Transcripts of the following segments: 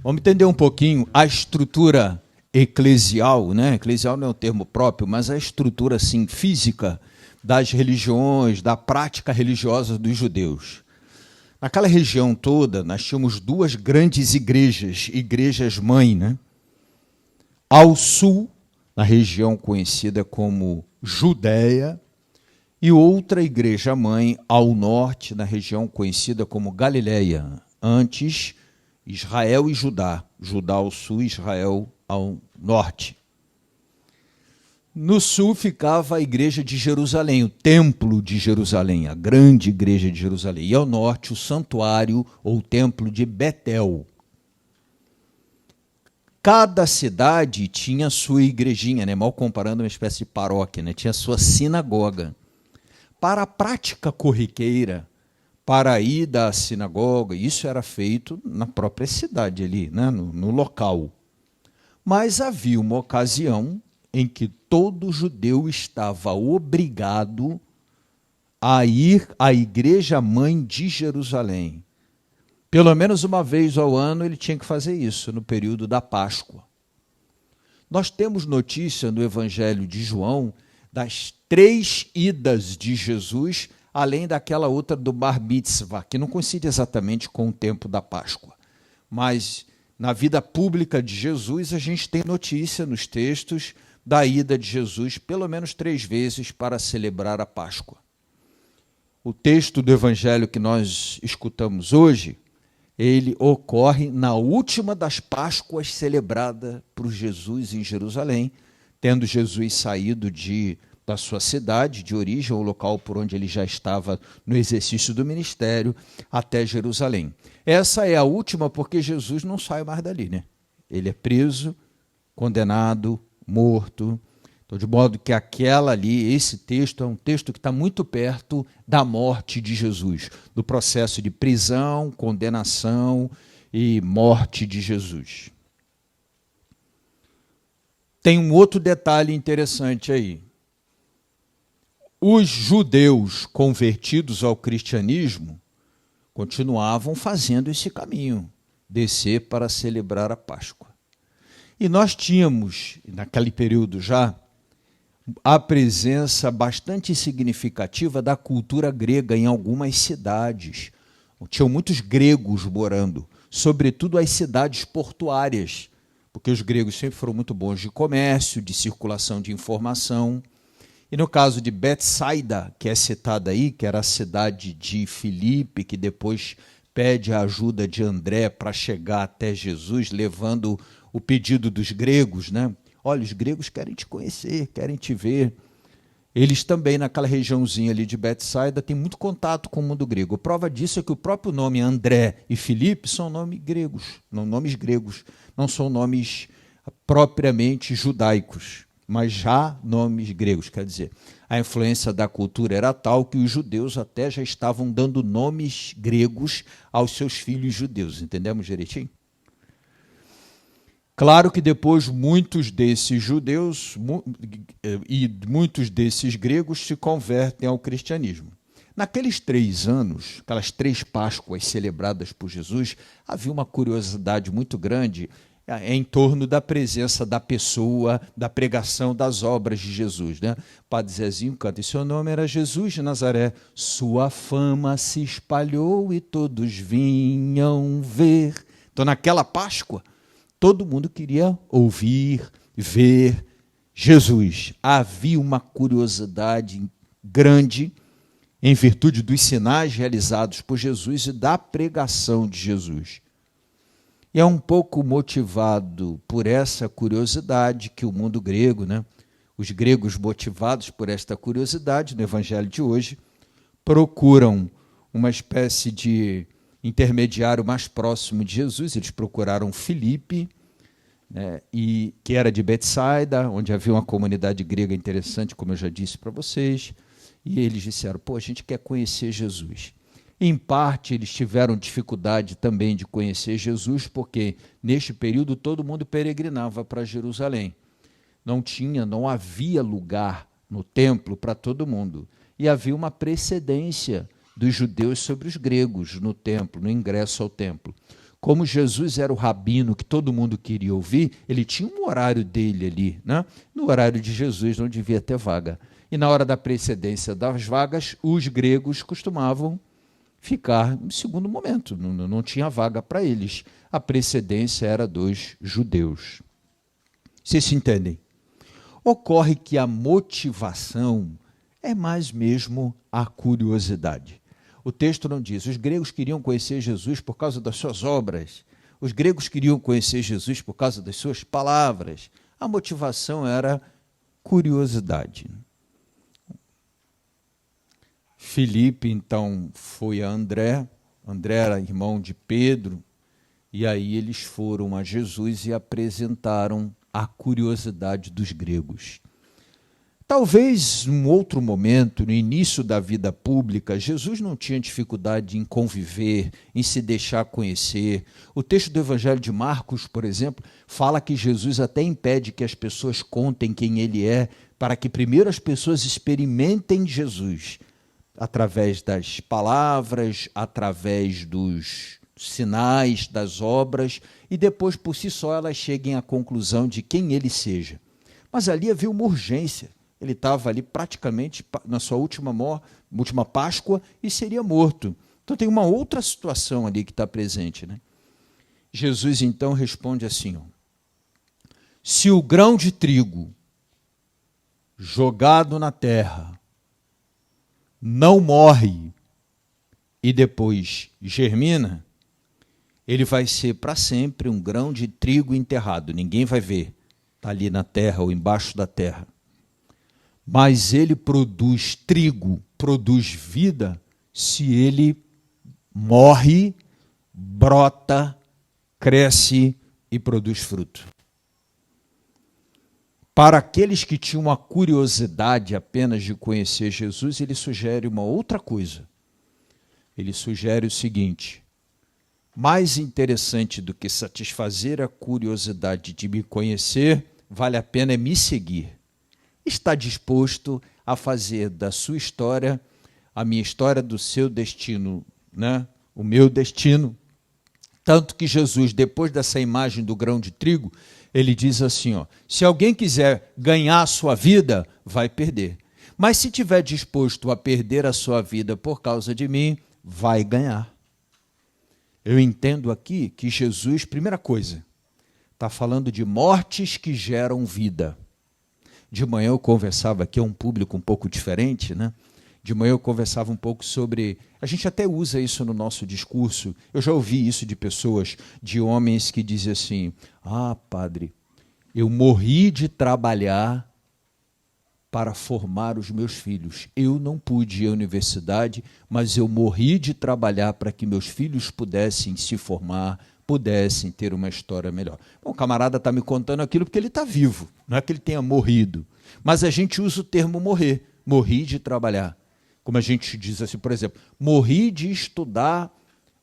Vamos entender um pouquinho a estrutura eclesial, né? Eclesial não é um termo próprio, mas a estrutura assim física das religiões, da prática religiosa dos judeus. Naquela região toda, nós tínhamos duas grandes igrejas, igrejas-mãe, né? Ao sul, na região conhecida como Judéia, e outra igreja-mãe ao norte, na região conhecida como Galiléia. Antes, Israel e Judá. Judá ao sul, Israel ao norte. No sul ficava a igreja de Jerusalém, o templo de Jerusalém, a grande igreja de Jerusalém. E ao norte, o santuário ou templo de Betel. Cada cidade tinha sua igrejinha, né? Mal comparando, uma espécie de paróquia, né? Tinha sua sinagoga. Para a prática corriqueira, para ir da sinagoga, isso era feito na própria cidade ali, né? no local. Mas havia uma ocasião em que todo judeu estava obrigado a ir à igreja-mãe de Jerusalém. Pelo menos uma vez ao ano ele tinha que fazer isso, no período da Páscoa. Nós temos notícia no Evangelho de João das 3 idas de Jesus, além daquela outra do Bar Mitzvah, que não coincide exatamente com o tempo da Páscoa. Mas na vida pública de Jesus, a gente tem notícia nos textos da ida de Jesus pelo menos 3 vezes para celebrar a Páscoa. O texto do Evangelho que nós escutamos hoje, ele ocorre na última das Páscoas celebrada por Jesus em Jerusalém, tendo Jesus saído da sua cidade de origem, o local por onde ele já estava no exercício do ministério, até Jerusalém. Essa é a última porque Jesus não sai mais dali, né? Ele é preso, condenado, morto. Então, de modo que aquela ali, esse texto é um texto que está muito perto da morte de Jesus, do processo de prisão, condenação e morte de Jesus. Tem um outro detalhe interessante aí. Os judeus convertidos ao cristianismo continuavam fazendo esse caminho, descer para celebrar a Páscoa. E nós tínhamos, naquele período já, a presença bastante significativa da cultura grega em algumas cidades. Tinham muitos gregos morando, sobretudo as cidades portuárias, porque os gregos sempre foram muito bons de comércio, de circulação de informação. E no caso de Betsaida, que é citada aí, que era a cidade de Filipe, que depois pede a ajuda de André para chegar até Jesus, levando o pedido dos gregos, né? Olha, os gregos querem te conhecer, querem te ver. Eles também, naquela regiãozinha ali de Betsaida, têm muito contato com o mundo grego. A prova disso é que o próprio nome André e Filipe são nomes gregos, não são nomes propriamente judaicos, mas já nomes gregos. Quer dizer, a influência da cultura era tal que os judeus até já estavam dando nomes gregos aos seus filhos judeus. Entendemos direitinho? Claro que depois muitos desses judeus e muitos desses gregos se convertem ao cristianismo. Naqueles 3 anos, aquelas 3 Páscoas celebradas por Jesus, havia uma curiosidade muito grande em torno da presença da pessoa, da pregação das obras de Jesus, né? Padre Zezinho canta, e seu nome era Jesus de Nazaré, sua fama se espalhou e todos vinham ver. Então, naquela Páscoa, todo mundo queria ouvir, ver Jesus. Havia uma curiosidade grande em virtude dos sinais realizados por Jesus e da pregação de Jesus. E é um pouco motivado por essa curiosidade que o mundo grego, né, os gregos motivados por esta curiosidade no Evangelho de hoje, procuram uma espécie de intermediário mais próximo de Jesus. Eles procuraram Filipe, né, que era de Betsaida, onde havia uma comunidade grega interessante, como eu já disse para vocês, e eles disseram, a gente quer conhecer Jesus. Em parte, eles tiveram dificuldade também de conhecer Jesus, porque neste período todo mundo peregrinava para Jerusalém. Não havia lugar no templo para todo mundo. E havia uma precedência dos judeus sobre os gregos no templo, no ingresso ao templo. Como Jesus era o rabino que todo mundo queria ouvir, ele tinha um horário dele ali, né? No horário de Jesus não devia ter vaga. E na hora da precedência das vagas, os gregos costumavam ficar no segundo momento, não tinha vaga para eles. A precedência era dos judeus. Vocês se entendem? Ocorre que a motivação é mais mesmo a curiosidade. O texto não diz, os gregos queriam conhecer Jesus por causa das suas obras, os gregos queriam conhecer Jesus por causa das suas palavras. A motivação era curiosidade. Filipe, então, foi a André era irmão de Pedro, e aí eles foram a Jesus e apresentaram a curiosidade dos gregos. Talvez, num outro momento, no início da vida pública, Jesus não tinha dificuldade em conviver, em se deixar conhecer. O texto do Evangelho de Marcos, por exemplo, fala que Jesus até impede que as pessoas contem quem ele é, para que primeiro as pessoas experimentem Jesus, através das palavras, através dos sinais, das obras, e depois, por si só, elas cheguem à conclusão de quem ele seja. Mas ali havia uma urgência. Ele estava ali praticamente na sua última Páscoa e seria morto. Então tem uma outra situação ali que está presente, né? Jesus então responde assim, ó, se o grão de trigo jogado na terra não morre e depois germina, ele vai ser para sempre um grão de trigo enterrado. Ninguém vai ver, está ali na terra ou embaixo da terra. Mas ele produz trigo, produz vida, se ele morre, brota, cresce e produz fruto. Para aqueles que tinham a curiosidade apenas de conhecer Jesus, ele sugere uma outra coisa. Ele sugere o seguinte: mais interessante do que satisfazer a curiosidade de me conhecer, vale a pena me seguir. Está disposto a fazer da sua história a minha história, do seu destino, né? O meu destino. Tanto que Jesus, depois dessa imagem do grão de trigo, ele diz assim, ó, se alguém quiser ganhar a sua vida, vai perder. Mas se estiver disposto a perder a sua vida por causa de mim, vai ganhar. Eu entendo aqui que Jesus, primeira coisa, está falando de mortes que geram vida. De manhã eu conversava aqui, é um público um pouco diferente, né? De manhã eu conversava um pouco sobre... A gente até usa isso no nosso discurso. Eu já ouvi isso de pessoas, de homens que dizem assim, ah, padre, eu morri de trabalhar para formar os meus filhos. Eu não pude ir à universidade, mas eu morri de trabalhar para que meus filhos pudessem se formar, pudessem ter uma história melhor. Bom, o camarada está me contando aquilo porque ele está vivo, não é que ele tenha morrido. Mas a gente usa o termo morrer, morri de trabalhar. Como a gente diz assim, por exemplo, morri de estudar,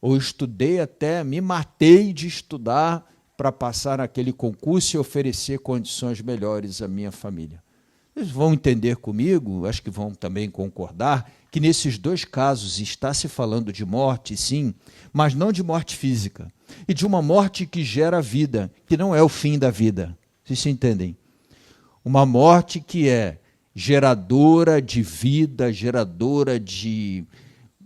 ou estudei até, me matei de estudar para passar naquele concurso e oferecer condições melhores à minha família. Vocês vão entender comigo, acho que vão também concordar, que nesses dois casos está se falando de morte, sim, mas não de morte física, e de uma morte que gera vida, que não é o fim da vida. Vocês se entendem? Uma morte que é geradora de vida, geradora de,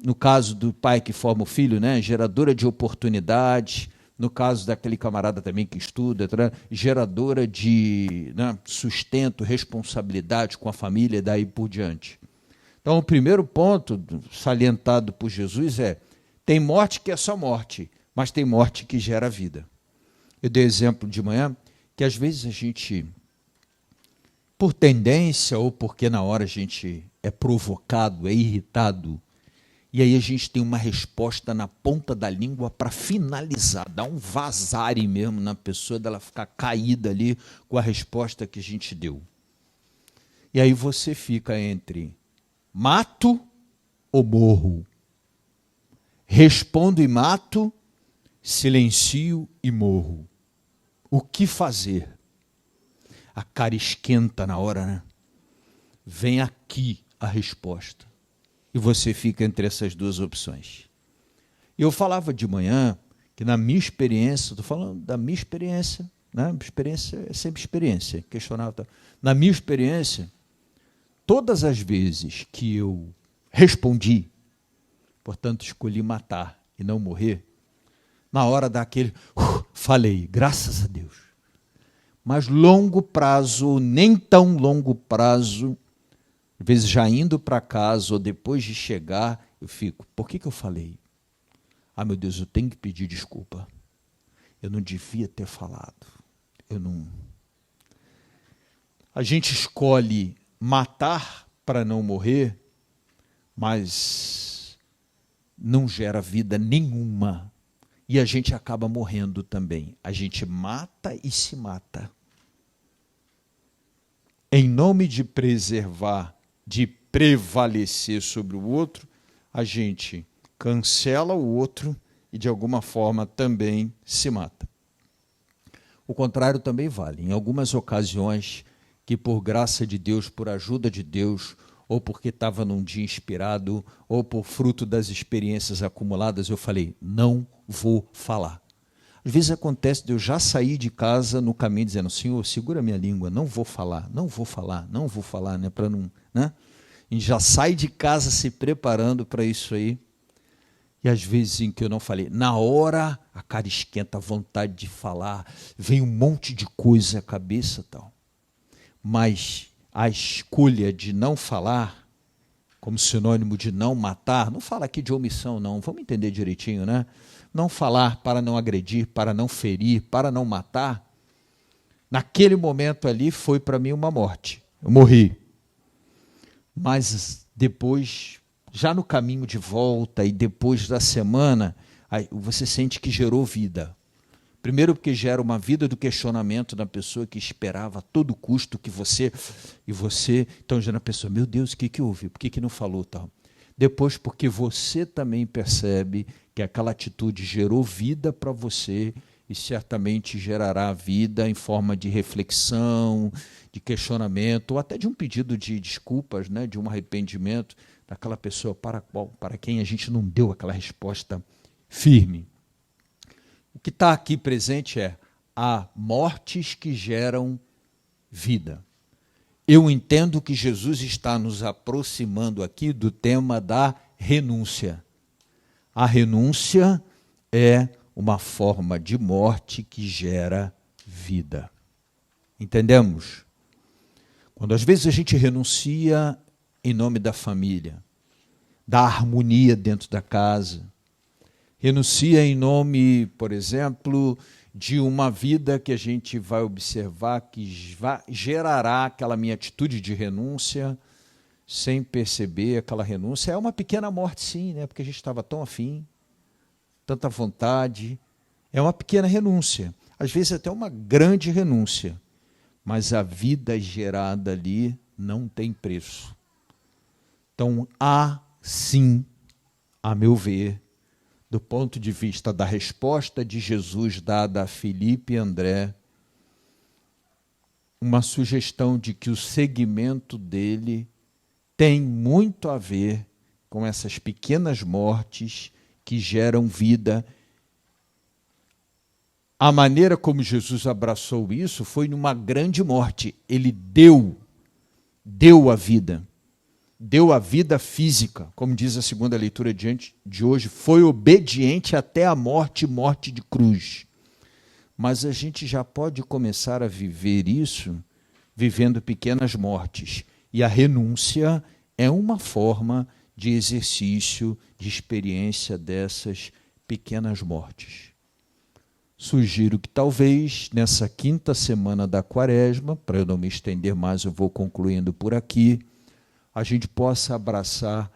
no caso do pai que forma o filho, né, geradora de oportunidade, no caso daquele camarada também que estuda, geradora de, né, sustento, responsabilidade com a família e daí por diante. Então, o primeiro ponto salientado por Jesus é, tem morte que é só morte, mas tem morte que gera vida. Eu dei exemplo de manhã que às vezes a gente, por tendência ou porque na hora a gente é provocado, é irritado, e aí a gente tem uma resposta na ponta da língua para finalizar, dar um vazare mesmo na pessoa, dela ficar caída ali com a resposta que a gente deu. E aí você fica entre mato ou morro? Respondo e mato, silencio e morro. O que fazer? A cara esquenta na hora, né? Vem aqui a resposta. E você fica entre essas duas opções. Eu falava de manhã que na minha experiência, estou falando da minha experiência, né? Experiência é sempre experiência, questionável. Na minha experiência, todas as vezes que eu respondi, portanto, escolhi matar e não morrer, na hora daquele, falei, graças a Deus. Mas longo prazo, nem tão longo prazo, às vezes já indo para casa ou depois de chegar, eu fico, por que eu falei? Ah, meu Deus, eu tenho que pedir desculpa. Eu não devia ter falado. A gente escolhe matar para não morrer, mas não gera vida nenhuma. E a gente acaba morrendo também. A gente mata e se mata. Em nome de preservar, de prevalecer sobre o outro, a gente cancela o outro e, de alguma forma, também se mata. O contrário também vale. Em algumas ocasiões que, por graça de Deus, por ajuda de Deus, ou porque estava num dia inspirado, ou por fruto das experiências acumuladas, eu falei, não vou falar. Às vezes acontece de eu já sair de casa no caminho dizendo, Senhor, segura minha língua, não vou falar, né, para não, né? E já sai de casa se preparando para isso aí. E às vezes em que eu não falei, na hora a cara esquenta, a vontade de falar, vem um monte de coisa à cabeça e tal. Mas a escolha de não falar, como sinônimo de não matar, não fala aqui de omissão não, vamos entender direitinho, né? Não falar para não agredir, para não ferir, para não matar, naquele momento ali foi para mim uma morte, eu morri. Mas depois, já no caminho de volta e depois da semana, aí você sente que gerou vida. Primeiro porque gera uma vida do questionamento da pessoa que esperava a todo custo que você... E você, então já na pessoa, meu Deus, o que houve? Por que não falou tal? Depois porque você também percebe que aquela atitude gerou vida para você e certamente gerará vida em forma de reflexão, de questionamento, ou até de um pedido de desculpas, né, de um arrependimento daquela pessoa para quem a gente não deu aquela resposta firme. O que está aqui presente é, há mortes que geram vida. Eu entendo que Jesus está nos aproximando aqui do tema da renúncia. A renúncia é uma forma de morte que gera vida. Entendemos? Quando às vezes a gente renuncia em nome da família, da harmonia dentro da casa, renuncia em nome, por exemplo, de uma vida que a gente vai observar que gerará aquela minha atitude de renúncia, sem perceber aquela renúncia. É uma pequena morte, sim, né? Porque a gente estava tão afim, tanta vontade. É uma pequena renúncia, às vezes até uma grande renúncia, mas a vida gerada ali não tem preço. Então, há sim, a meu ver, do ponto de vista da resposta de Jesus dada a Filipe e André, uma sugestão de que o segmento dele tem muito a ver com essas pequenas mortes que geram vida. A maneira como Jesus abraçou isso foi numa grande morte. Ele deu a vida. Deu a vida física, como diz a segunda leitura de hoje, foi obediente até a morte, morte de cruz. Mas a gente já pode começar a viver isso vivendo pequenas mortes. E a renúncia é uma forma de exercício, de experiência dessas pequenas mortes. Sugiro que talvez nessa quinta semana da Quaresma, para eu não me estender mais, eu vou concluindo por aqui, a gente possa abraçar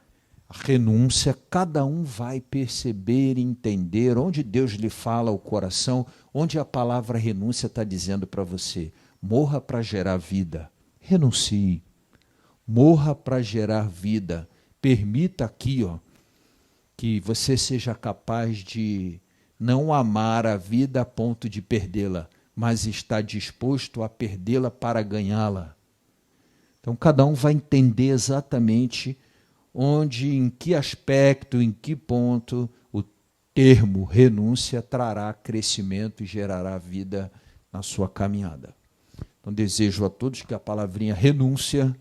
a renúncia, cada um vai perceber e entender onde Deus lhe fala o coração, onde a palavra renúncia está dizendo para você, morra para gerar vida, renuncie, morra para gerar vida, permita aqui, que você seja capaz de não amar a vida a ponto de perdê-la, mas está disposto a perdê-la para ganhá-la. Então, cada um vai entender exatamente onde, em que aspecto, em que ponto, termo renúncia trará crescimento e gerará vida na sua caminhada. Então, desejo a todos que a palavrinha renúncia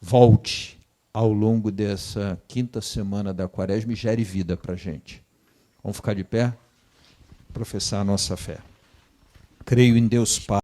volte ao longo dessa quinta semana da Quaresma e gere vida para a gente. Vamos ficar de pé? Professar a nossa fé. Creio em Deus Pai.